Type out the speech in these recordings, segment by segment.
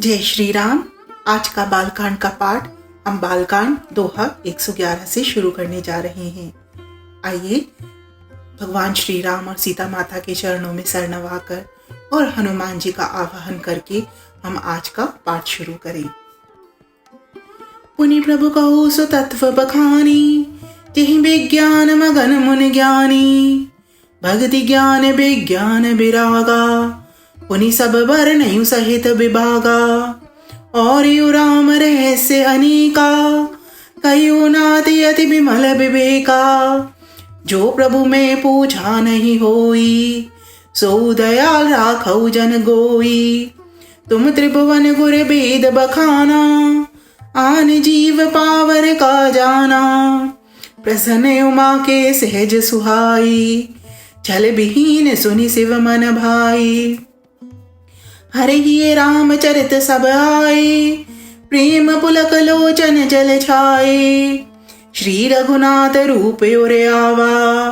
जय श्री राम। आज का बालकांड का पाठ हम बालकांड दोहा 111 से शुरू करने जा रहे हैं। आइए भगवान श्री राम और सीता माता के चरणों में सर नवाकर और हनुमान जी का आवाहन करके हम आज का पाठ शुरू करें। पुनि प्रभु कहो सो तत्व बखानी, तिहि विज्ञान मगन मुनि ज्ञानी। भक्ति ज्ञान विज्ञान विरागा, पुनि सब वर्णयु सहित विभागा। और यु राम रहस्य अनेका, कहियो नाति अति विमल विवेका। जो प्रभु में पूछा नहीं होई, सो दयाल राखौ जन गोई। तुम त्रिभुवन गुर वेद बखाना, आन जीव पावर का जाना। प्रसन्न उमा के सहज सुहाई, छल विहीन सुनि शिव मन भाई। हरे ही रामचरित सब आए, प्रेम पुलक लोचन जल छाए। श्री रघुनाथ रूप उर आवा,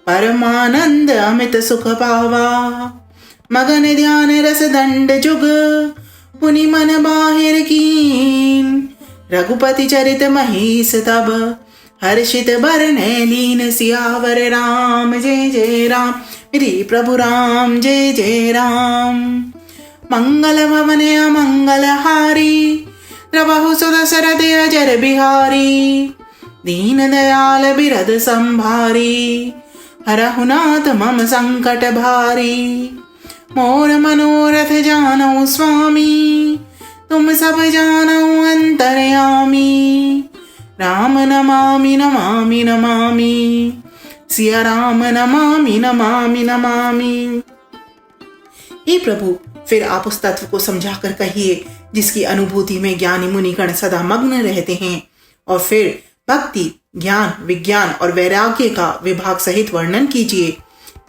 परमानंद अमित सुख पावा। मगन ध्यान रस दंड जुग, पुनि मन बाहिर कीन। रघुपति चरित महीस तब, हर्षित बरने लीन। सियावर राम जय जय राम, मेरे प्रभु राम जय जय राम। मंगल भवन अमंगल हारी, प्रभु सुत दशरथ अजर बिहारी। दीन दयाल बिरद संभारी, हरहु नाथ मम संकट भारी। मोर मनोरथ जानौ स्वामी, तुम सब जानौ अंतर्यामी। राम नमामि नमामि नमामि, सिया राम नमामि नमामि नमामि। हे प्रभु, फिर आप उस तत्व को समझाकर कहिए जिसकी अनुभूति में ज्ञानी मुनिगण सदा मग्न रहते हैं, और फिर भक्ति ज्ञान विज्ञान और वैराग्य का विभाग सहित वर्णन कीजिए।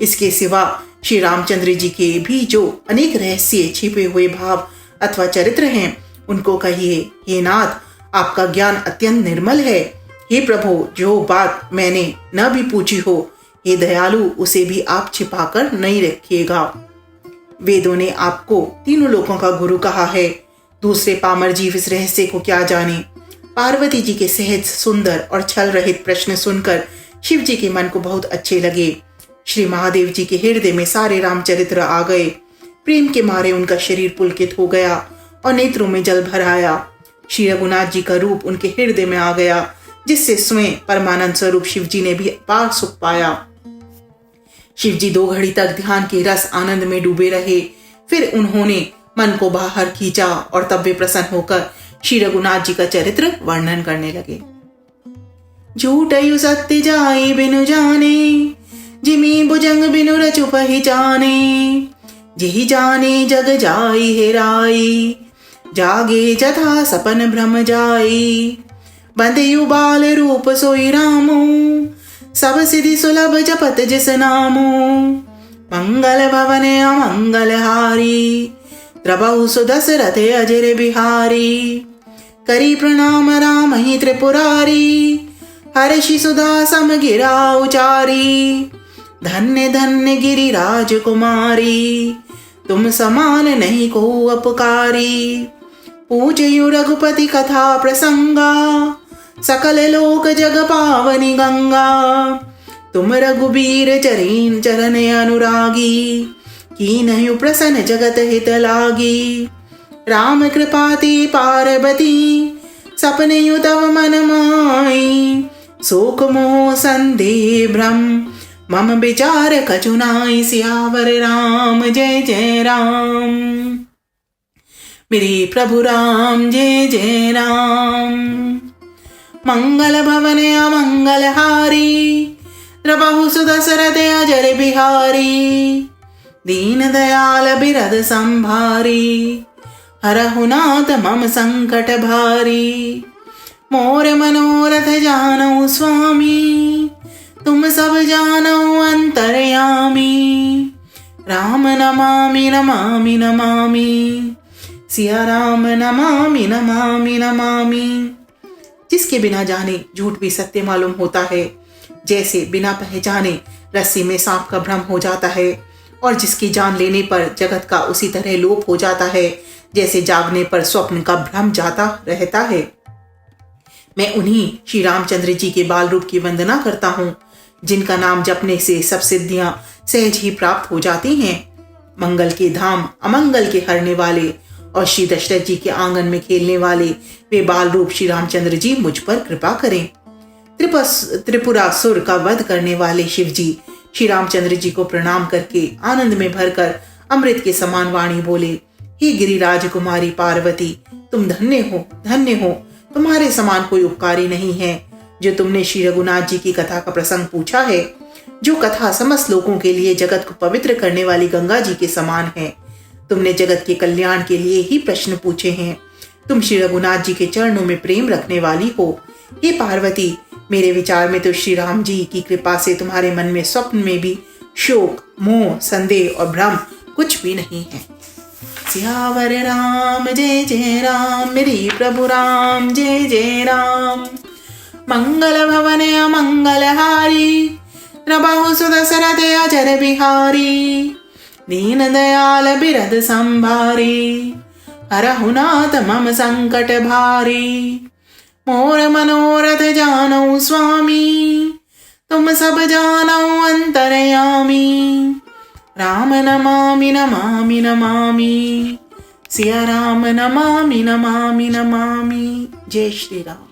इसके सिवा श्री रामचंद्र जी के भी जो अनेक रहस्य छिपे हुए भाव अथवा चरित्र हैं, उनको कहिए। हे नाथ, आपका ज्ञान अत्यंत निर्मल है। हे प्रभु, जो बात मैंने न भी पूछी हो, हे दयालु, उसे भी आप छिपाकर नहीं रखिएगा। वेदों ने आपको तीनों लोकों का गुरु कहा है, दूसरे पामर जीव इस रहस्य को क्या जाने। पार्वती जी के सहज सुंदर और छल रहित प्रश्न सुनकर शिव जी के मन को बहुत अच्छे लगे। श्री महादेव जी के हृदय में सारे रामचरित्र आ गए। प्रेम के मारे उनका शरीर पुलकित हो गया और नेत्रों में जल भर आया। श्री रघुनाथ जी का रूप उनके हृदय में आ गया, जिससे स्वयं परमानंद स्वरूप शिव जी ने भी अपार सुख पाया। शिव जी 2 घड़ी तक ध्यान के रस आनंद में डूबे रहे। फिर उन्होंने मन को बाहर खींचा और तब वे प्रसन्न होकर श्री रघुनाथ जी का चरित्र वर्णन करने लगे। झूठयु सत्य जाई बिनु जाने, जिमी भुजंग बिनु रचु पहिचाने। जिहि जाने जग जाई हेराई, जागे जथा सपन भ्रम जाई। बंधयु बाल रूप सोई रामो, सब सिद्धि सुलभ जपत जिस नामो। मंगल भवन अमंगल हारी, प्रभु सु दशरथ अजर बिहारी। करी प्रणाम राम ही त्रिपुरारी, हर्षि सुधा सम गिरा उचारी। धन्य धन्य गिरिराज कुमारी, तुम समान नहीं को अपकारी। पूजयु रघुपति कथा प्रसंगा, सकल लोक जग पावनी गंगा। तुम रघुबीर चरीन चरण अनुरागी, कीनहु प्रसन्न जगत हित लागी। राम कृपाति पार्वती, सपने तव मन माई। शोक मोह संदेह भ्रम, मम विचार कछु नाई। सियावर राम जय जय राम, मेरे प्रभु राम जय जय राम। मंगल भवन अमंगल हारी, प्रभु सु दशरथ अजर बिहारी। दीन दयाल बिरद संभारी, हरहु नाथ मम संकट भारी। मोर मनोरथ जानौ स्वामी, तुम सब जानौ अंतर्यामी। राम नमामि नमामि नमामि, सिया राम नमामि नमामि नमामि। जिसके बिना जाने झूठ भी सत्य मालूम होता है, जैसे बिना पहचाने रस्सी में सांप का भ्रम हो जाता है, और जिसकी जान लेने पर जगत का उसी तरह लोप हो जाता है जैसे जागने पर स्वप्न का भ्रम जाता रहता है। मैं उन्हीं श्री रामचंद्र जी के बाल रूप की वंदना करता हूँ, जिनका नाम जपने से सब सिद्धियां सहज ही प्राप्त हो जाती हैं। मंगल के धाम, अमंगल के हरने वाले और श्री दशरथ जी के आंगन में खेलने वाले वे बाल रूप श्री रामचंद्र जी मुझ पर कृपा करें। त्रिपुरासुर का वध करने वाले शिव जी श्री रामचंद्र जी को प्रणाम करके आनंद में भरकर अमृत के समान वाणी बोले, हे गिरिराज कुमारी पार्वती, तुम धन्य हो, धन्य हो। तुम्हारे समान कोई उपकारी नहीं है। जो तुमने श्री रघुनाथ जी की कथा का प्रसंग पूछा है, जो कथा समस्त लोगों के लिए जगत को पवित्र करने वाली गंगा जी के समान है। तुमने जगत के कल्याण के लिए ही प्रश्न पूछे हैं। तुम श्री रघुनाथ जी के चरणों में प्रेम रखने वाली हो। हे पार्वती, मेरे विचार में तो श्री राम जी की कृपा से तुम्हारे मन में स्वप्न में भी शोक, मोह, संदेह और भ्रम कुछ भी नहीं है। सियावर राम जय जय राम, मेरे प्रभु राम जय जय राम। मंगल भवन अमंगल हारी, प्रभु सुत सरद अजर बिहारी। दीन दयाल बिरद संभारी, हरहु नाथ मम संकट भारी। मोर मनोरथ जानौ स्वामी, तुम सब जानौ अंतरयामी। राम नमामि नमामि नमामि, सिया राम नमामि नमामि नमामि। जय श्री राम।